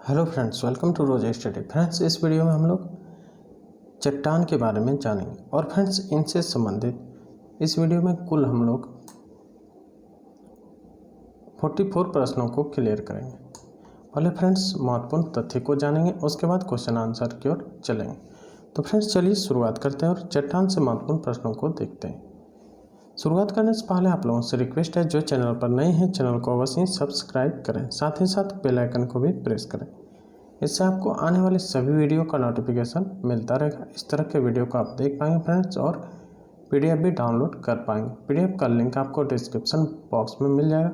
Hello friends, welcome to रोज study. Friends, इस video में हम लोग चट्टान के बारे में जानेंगे और फ्रेंड्स इनसे संबंधित इस वीडियो में कुल हम लोग 44 प्रश्नों को क्लियर करेंगे। पहले फ्रेंड्स महत्वपूर्ण तथ्य को जानेंगे, उसके बाद क्वेश्चन आंसर की ओर चलेंगे। तो फ्रेंड्स चलिए शुरुआत करते हैं और चट्टान से महत्वपूर्ण प्रश्नों को देखते हैं। शुरुआत करने से पहले आप लोगों से रिक्वेस्ट है, जो चैनल पर नए हैं चैनल को अवश्य सब्सक्राइब करें, साथ ही साथ बेल आइकन को भी प्रेस करें। इससे आपको आने वाले सभी वीडियो का नोटिफिकेशन मिलता रहेगा। इस तरह के वीडियो को आप देख पाएंगे फ्रेंड्स, और पीडीएफ भी डाउनलोड कर पाएंगे। पीडीएफ का लिंक आपको डिस्क्रिप्शन बॉक्स में मिल जाएगा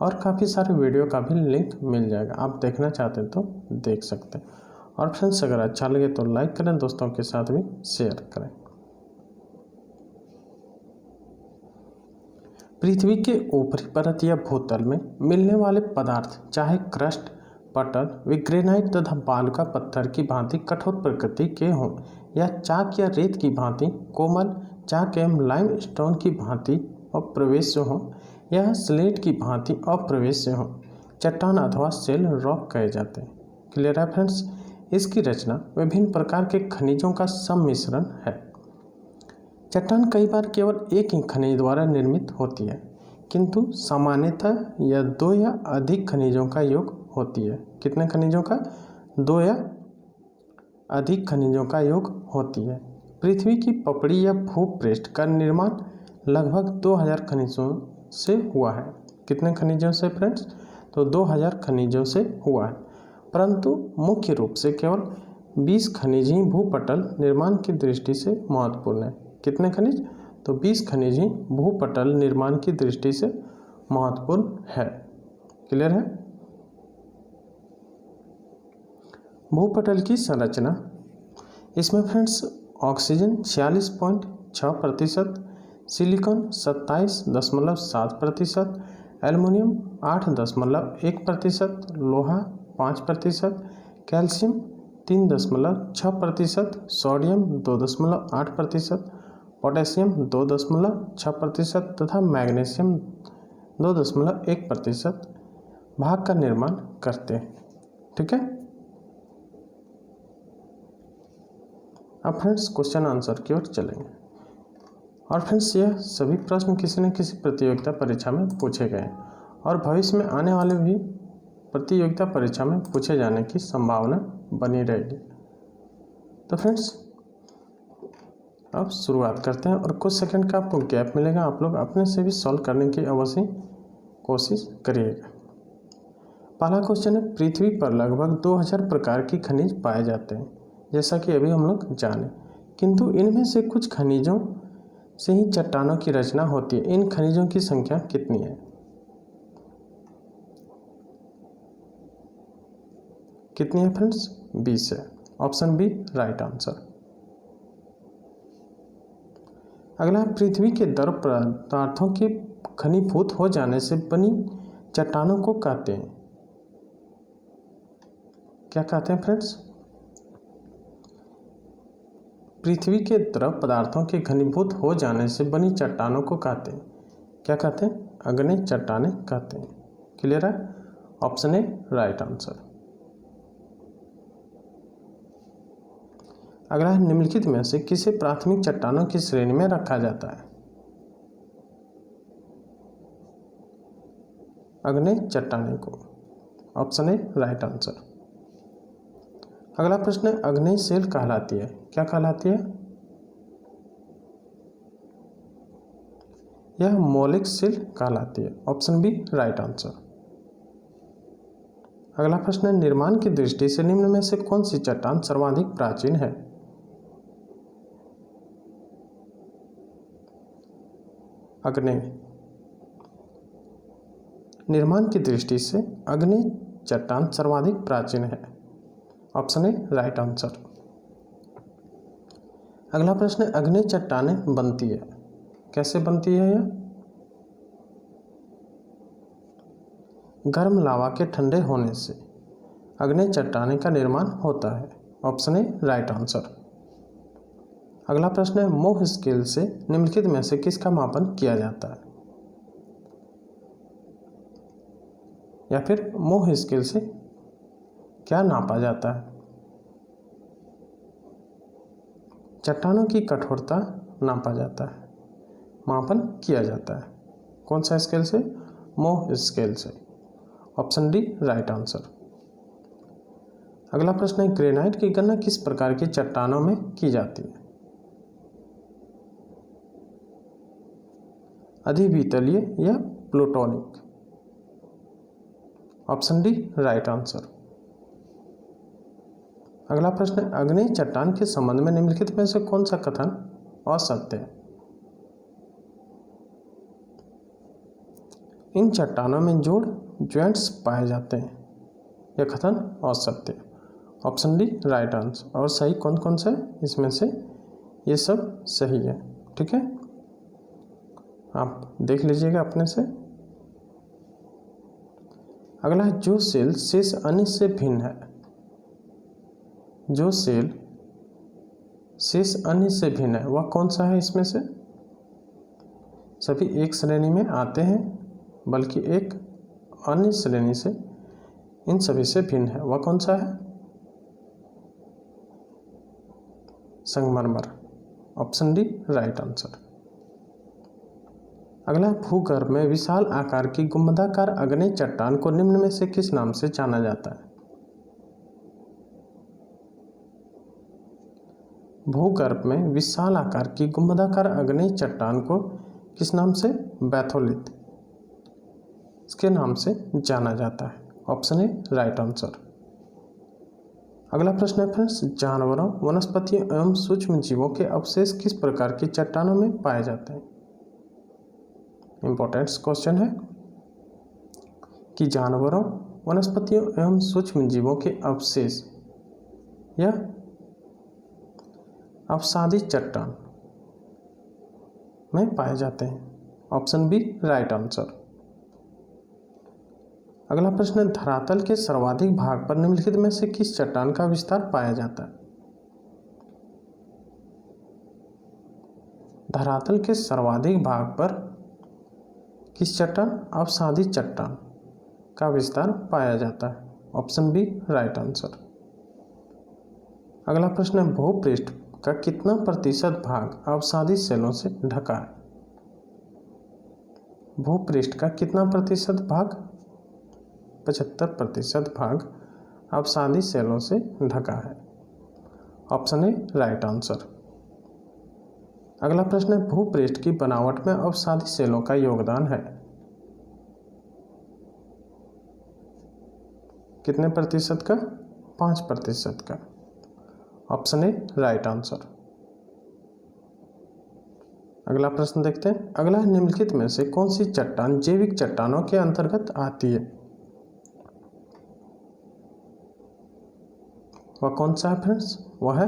और काफ़ी सारे वीडियो का भी लिंक मिल जाएगा। आप देखना चाहते हैं तो देख सकते हैं। और फ्रेंड्स अगर अच्छा लगे तो लाइक करें, दोस्तों के साथ भी शेयर करें। पृथ्वी के ऊपरी परत या भूतल में मिलने वाले पदार्थ चाहे क्रस्ट, पटल, वे ग्रेनाइट तथा बालुका पत्थर की भांति कठोर प्रकृति के हों या चाक या रेत की भांति कोमल, चाक एवं लाइमस्टोन की भांति अप्रवेश्य हों या स्लेट की भांति अप्रवेश्य हों, चट्टान अथवा शेल रॉक कहे जाते हैं। क्लियर है फ्रेंड्स? इसकी रचना विभिन्न प्रकार के खनिजों का सम्मिश्रण है। चट्टान कई बार केवल एक ही खनिज द्वारा निर्मित होती है, किंतु सामान्यतः यह 2 या अधिक खनिजों का योग होती है। कितने खनिजों का? 2 या अधिक खनिजों का योग होती है। पृथ्वी की पपड़ी या भूपृष्ठ का निर्माण लगभग 2000 खनिजों से हुआ है। कितने खनिजों से फ्रेंड्स? तो 2000 खनिजों से हुआ है, परंतु मुख्य रूप से केवल 20 खनिज ही भूपटल निर्माण की दृष्टि से महत्वपूर्ण है। कितने खनिज? तो 20 खनिज ही भूपटल निर्माण की दृष्टि से महत्वपूर्ण है। क्लियर है? भूपटल की संरचना, इसमें फ्रेंड्स ऑक्सीजन 46.6%, सिलिकॉन 27.7%, एल्युमिनियम 8.1%, लोहा 5%, कैल्शियम 3.6%, सोडियम 2.8%, पोटेशियम 2.6% तथा मैग्नीशियम 2.1% भाग का निर्माण करते हैं। ठीक है। अब फ्रेंड्स क्वेश्चन आंसर की ओर चलेंगे। और फ्रेंड्स यह सभी प्रश्न किसी न किसी प्रतियोगिता परीक्षा में पूछे गए हैं और भविष्य में आने वाले भी प्रतियोगिता परीक्षा में पूछे जाने की संभावना बनी रहेगी। तो फ्रेंड्स अब शुरुआत करते हैं और कुछ सेकंड का आपको गैप मिलेगा। आप लोग अपने से भी सॉल्व करने की अवश्य कोशिश करिएगा। पहला क्वेश्चन है, पृथ्वी पर लगभग 2000 प्रकार की खनिज पाए जाते हैं, जैसा कि अभी हम लोग जाने, किंतु इनमें से कुछ खनिजों से ही चट्टानों की रचना होती है। इन खनिजों की संख्या कितनी है? कितनी है फ्रेंड्स? 20 है। Option B right answer. अगला, पृथ्वी के द्रव पदार्थों के घनीभूत हो जाने से बनी चट्टानों को कहते हैं, क्या कहते हैं फ्रेंड्स? पृथ्वी के द्रव पदार्थों के घनीभूत हो जाने से बनी चट्टानों को कहते हैं, क्या कहते हैं? अग्नेय चट्टानें कहते हैं। क्लियर है? Option A right answer. अगला, निम्नलिखित में से किसे प्राथमिक चट्टानों की श्रेणी में रखा जाता है? अग्नेय चट्टानें को। Option A right answer. अगला प्रश्न है, अग्नेय शेल कहलाती है, क्या कहलाती है? यह मौलिक शेल कहलाती है। Option B right answer. अगला प्रश्न है, निर्माण की दृष्टि से निम्न में से कौन सी चट्टान सर्वाधिक प्राचीन है? अग्नेय। निर्माण की दृष्टि से अग्नेय चट्टान सर्वाधिक प्राचीन है। Option A right answer. अगला प्रश्न है, अग्नेय चट्टानें बनती है, कैसे बनती है यह? गर्म लावा के ठंडे होने से अग्नेय चट्टानें का निर्माण होता है। Option A right answer. अगला प्रश्न है, मोह स्केल से निम्नलिखित में से किसका मापन किया जाता है? या फिर मोह स्केल से क्या नापा जाता है? चट्टानों की कठोरता नापा जाता है, मापन किया जाता है। कौन सा स्केल से? मोह स्केल से। Option D right answer. अगला प्रश्न है, ग्रेनाइट की गणना किस प्रकार की चट्टानों में की जाती है? अधिभूतलीय या plutonic? Option D right answer. अगला प्रश्न है, आग्नेय चट्टान के संबंध में निम्नलिखित में से कौन सा कथन असत्य है? इन चट्टानों में जोड़ ज्वाइंट्स पाए जाते हैं, यह कथन असत्य है। Option D right answer. और सही कौन कौन सा है इसमें से? ये सब सही है, ठीक है, आप देख लीजिएगा अपने से। अगला है, जो सेल शेष अन्य से भिन्न है। जो सेल शेष अन्य से भिन्न है वह कौन सा है इसमें से? सभी एक श्रेणी में आते हैं, बल्कि एक अन्य श्रेणी से इन सभी से भिन्न है, वह कौन सा है? संगमरमर। Option D right answer. अगला, भूगर्भ में विशाल आकार की गुंबदाकार आग्नेय चट्टान को निम्न में से किस नाम से जाना जाता है? भूगर्भ में विशाल आकार की गुंबदाकार आग्नेय चट्टान को किस नाम से? बैथोलिथ इसके नाम से जाना जाता है। Option A right answer. अगला प्रश्न है फ्रेंड्स, जानवरों, वनस्पतियों एवं सूक्ष्म जीवों के अवशेष किस प्रकार की चट्टानों में पाए जाते हैं? इंपॉर्टेंट क्वेश्चन है कि जानवरों, वनस्पतियों एवं सूक्ष्म जीवों के अवशेष या अवसादी चट्टान में पाए जाते हैं। Option B right answer. अगला प्रश्न है, धरातल के सर्वाधिक भाग पर निम्नलिखित में से किस चट्टान का विस्तार पाया जाता है? धरातल के सर्वाधिक भाग पर किस चट्टान? अवसादी चट्टान का विस्तार पाया जाता है। Option B right answer. अगला प्रश्न है, भूपृष्ठ का कितना प्रतिशत भाग अवसादी सेलों से ढका है? भूपृष्ठ का कितना प्रतिशत भाग? 75% भाग अवसादी सेलों से ढका है। Option A right answer. अगला प्रश्न है, भूपृष्ठ की बनावट में अवसादी सेलों का योगदान है? कितने प्रतिशत का? 5% का। Option A right answer. अगला प्रश्न देखते हैं, अगला निम्नलिखित में से कौन सी चट्टान जैविक चट्टानों के अंतर्गत आती है? वह कौन सा है फ्रेंड्स? वह है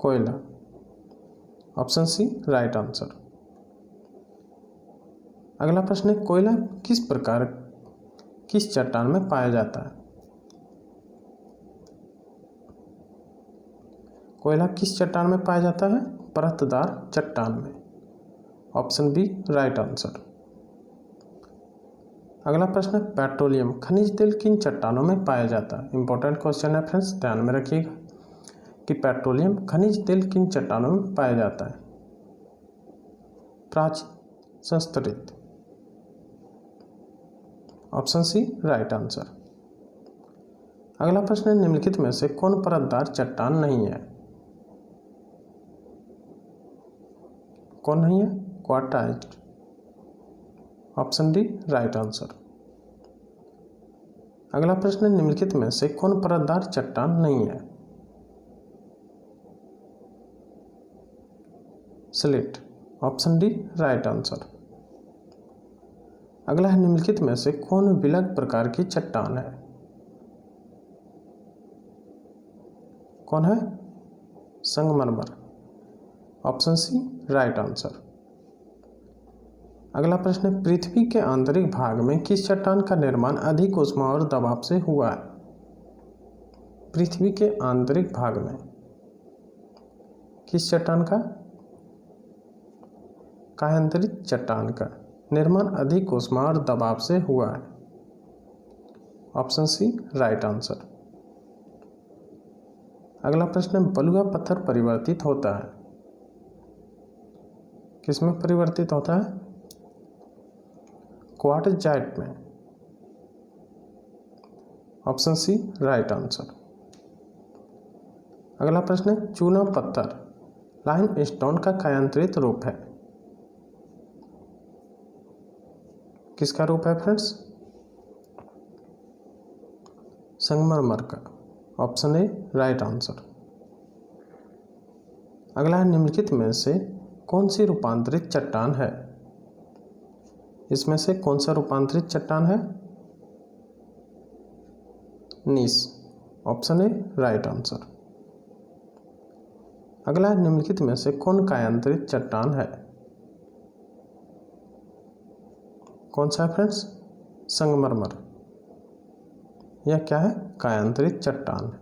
कोयला। Option C right answer. अगला प्रश्न है, कोयला किस चट्टान में पाया जाता है? कोयला किस चट्टान में पाया जाता है? परतदार चट्टान में। Option B right answer. अगला प्रश्न है, पेट्रोलियम खनिज तेल किन चट्टानों में पाया जाता है? इंपॉर्टेंट क्वेश्चन है फ्रेंड्स, ध्यान में रखिएगा कि पेट्रोलियम खनिज तेल किन चट्टानों में पाया जाता है? प्राचीन संस्तरित। Option C right answer. अगला प्रश्न है, निम्नलिखित में से कौन परतदार चट्टान नहीं है? कौन नहीं है? क्वार्टाइज्ड। Option D right answer. अगला प्रश्न है, निम्नलिखित में से कौन परतदार चट्टान नहीं है? Slit. Option D right answer. अगला है, निम्नलिखित में से कौन विलग प्रकार की चट्टान है? कौन है? संगमरमर। Option C right answer. अगला प्रश्न है, पृथ्वी के आंतरिक भाग में किस चट्टान का निर्माण अधिक ऊष्मा और दबाव से हुआ है? पृथ्वी के आंतरिक भाग में किस चट्टान का? कायांतरित चट्टान का निर्माण अधिक ऊष्मा और दबाव से हुआ है। Option C right answer. अगला प्रश्न है, बलुआ पत्थर परिवर्तित होता है, किसमें परिवर्तित होता है? क्वार्टजाइट में, ऑप्शन सी राइट आंसर। अगला प्रश्न है, चूना पत्थर लाइम स्टोन का कायांतरित रूप है, किसका रूप है फ्रेंड्स? संगमरमर का, ऑप्शन ए राइट आंसर। अगला है, निम्नलिखित में से कौन सी रूपांतरित चट्टान है? इसमें से कौन सा रूपांतरित चट्टान है? नीस, ऑप्शन ए राइट आंसर। अगला है, निम्नलिखित में से कौन कायांतरित चट्टान है? कौन सा है फ्रेंड्स? संगमरमर। यह क्या है? कायांतरित चट्टान।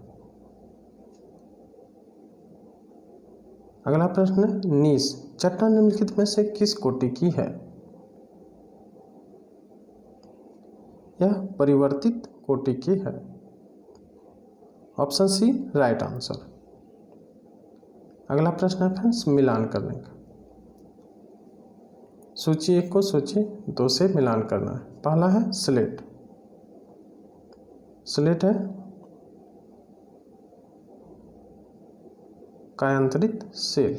अगला प्रश्न है, नीस चट्टान निम्नलिखित में से किस कोटि की है? यह परिवर्तित कोटि की है, ऑप्शन सी राइट आंसर। अगला प्रश्न है फ्रेंड्स, मिलान करने का। सूची 1 को सूची 2 से मिलान करना है। पहला है स्लेट, स्लेट है कायांतरित सेल।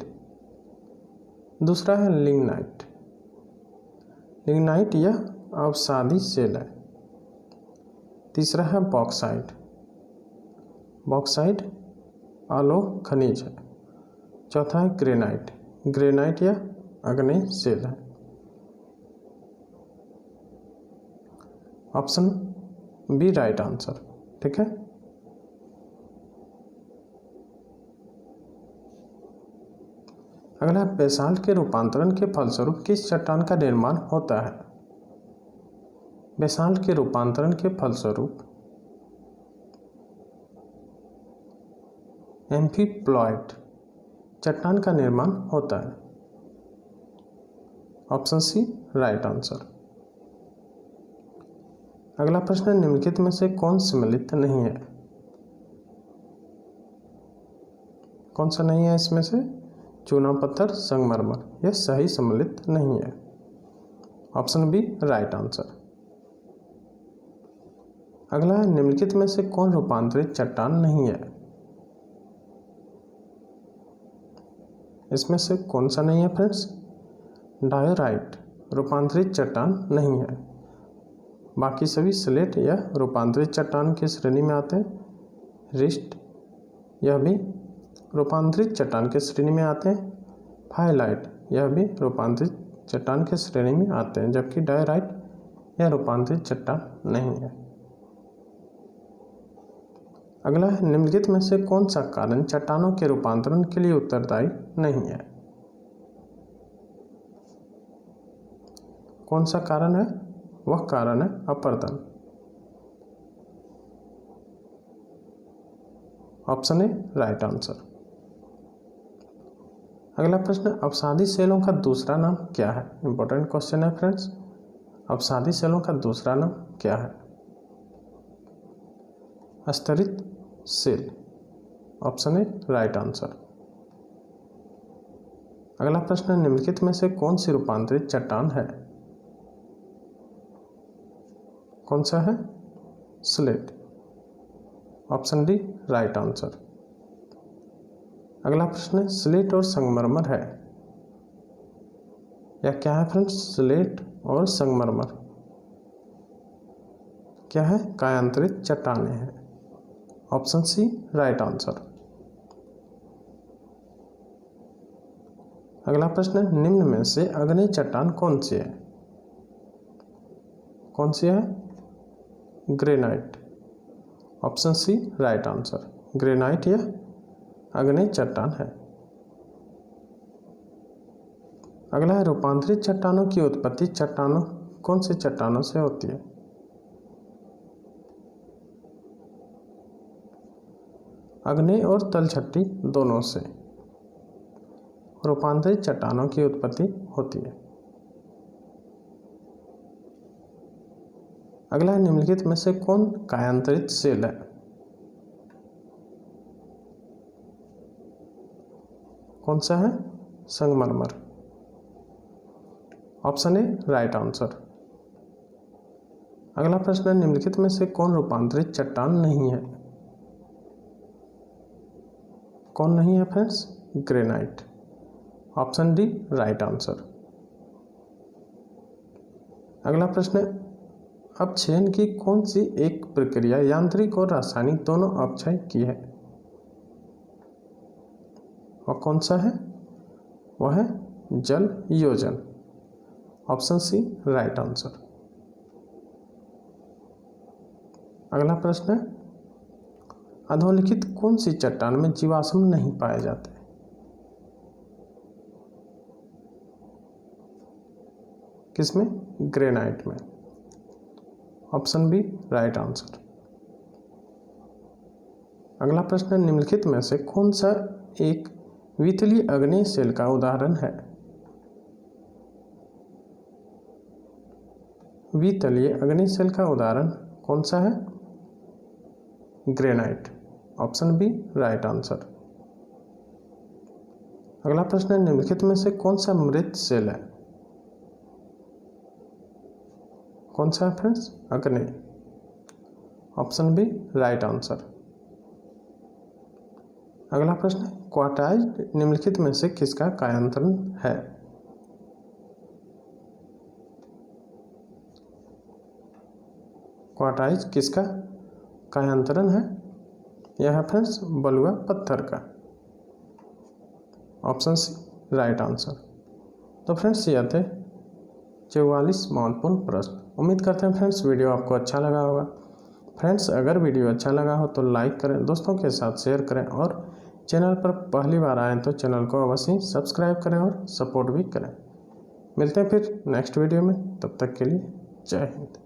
दूसरा है लिग्नाइट, लिग्नाइट यह अवसादी सेल है। तीसरा है बॉक्साइट, बॉक्साइट अलोह खनिज है। चौथा है ग्रेनाइट, ग्रेनाइट यह अग्नेय सेल है। ऑप्शन बी राइट आंसर, ठीक है। अगला, बेसाल्ट के रूपांतरण के फलस्वरूप किस चट्टान का निर्माण होता है? बेसाल्ट के रूपांतरण के फलस्वरूप एम्फीप्लॉयड चट्टान का निर्माण होता है, ऑप्शन सी राइट आंसर। अगला प्रश्न, निम्नलिखित में से कौन सम्मिलित नहीं है? कौन सा नहीं है इसमें से? चूना पत्थर, संगमरमर, यह सही सम्मिलित नहीं है, ऑप्शन बी राइट आंसर। अगला, निम्नलिखित में से कौन रूपांतरित चट्टान नहीं है? इसमें से कौन सा नहीं है फ्रेंड्स? डायोराइट रूपांतरित चट्टान नहीं है। बाकी सभी स्लेट या रूपांतरित चट्टान की श्रेणी में आते हैं। रिस्ट यह भी रूपांतरित चट्टान के श्रेणी में आते हैं। फाइलाइट यह भी रूपांतरित चट्टान के श्रेणी में आते हैं, जबकि डायोराइट यह रूपांतरित चट्टान नहीं है। अगला है, निम्नलिखित में से कौन सा कारण चट्टानों के रूपांतरण के लिए उत्तरदायी नहीं है? कौन सा कारण है? वह कारण है अपरदन, ऑप्शन ए राइट आंसर। अगला प्रश्न, अवसादी सेलों का दूसरा नाम क्या है? इंपॉर्टेंट क्वेश्चन है फ्रेंड्स। अवसादी सेलों का दूसरा नाम क्या है? स्तरित सेल, ऑप्शन ए राइट आंसर। अगला प्रश्न, निम्नलिखित में से कौन सी रूपांतरित चट्टान है? कौन सा है? Slate, option D right answer. अगला प्रश्न, स्लेट और संगमरमर है, या क्या है फ्रेंड्स? स्लेट और संगमरमर क्या है? कायांतरित चट्टानें हैं, ऑप्शन सी राइट आंसर। अगला प्रश्न, निम्न में से अग्नेय चट्टान कौन सी है? कौन सी है? Granite, option C right answer. Granite यह अग्नेय चट्टान है। अगला है, रूपांतरित चट्टानों की उत्पत्ति चट्टानों कौन सी चट्टानों से होती है? अग्नेय और तलछटी दोनों से रूपांतरित चट्टानों की उत्पत्ति होती है। अगला है, निम्नलिखित में से कौन कायांतरित सेल है? कौन सा है? संगमरमर। Option A right answer. अगला प्रश्न है, निम्नलिखित में से कौन रूपांतरित चट्टान नहीं है? कौन नहीं है friends? Granite. Option D right answer. अगला प्रश्न है, अपक्षयन की कौन सी एक प्रक्रिया यांत्रिक और रासायनिक दोनों अपक्षय की है? और कौन सा है? वह है जल योजन। Option C right answer. अगला प्रश्न है, अधोलिखित कौन सी चट्टान में जीवाश्म नहीं पाए जाते? किसमें? ग्रेनाइट में। Option B right answer. अगला प्रश्न है, निम्नलिखित में से कौन सा एक वितलीय अग्नेय सेल का उदाहरण है? वितलीय अग्नेय सेल का उदाहरण कौन सा है? Granite. Option B right answer. अगला प्रश्न है, निम्नलिखित में से कौन सा मृत सेल है? कौन सा है फ्रेंड्स? अग्नेय। Option B right answer. अगला प्रश्न है, क्वार्टाइज निम्नलिखित में से किसका कायांतरण है? क्वार्टाइज किसका कायांतरण है? यह है फ्रेंड्स बलुआ पत्थर का। Option C right answer. तो फ्रेंड्स यह थे 44 महत्वपूर्ण प्रश्न। उम्मीद करते हैं फ्रेंड्स वीडियो आपको अच्छा लगा होगा। फ्रेंड्स अगर वीडियो अच्छा लगा हो तो लाइक करें, दोस्तों के साथ शेयर करें और चैनल पर पहली बार आएँ तो चैनल को अवश्य सब्सक्राइब करें और सपोर्ट भी करें। मिलते हैं फिर नेक्स्ट वीडियो में, तब तक के लिए जय हिंद।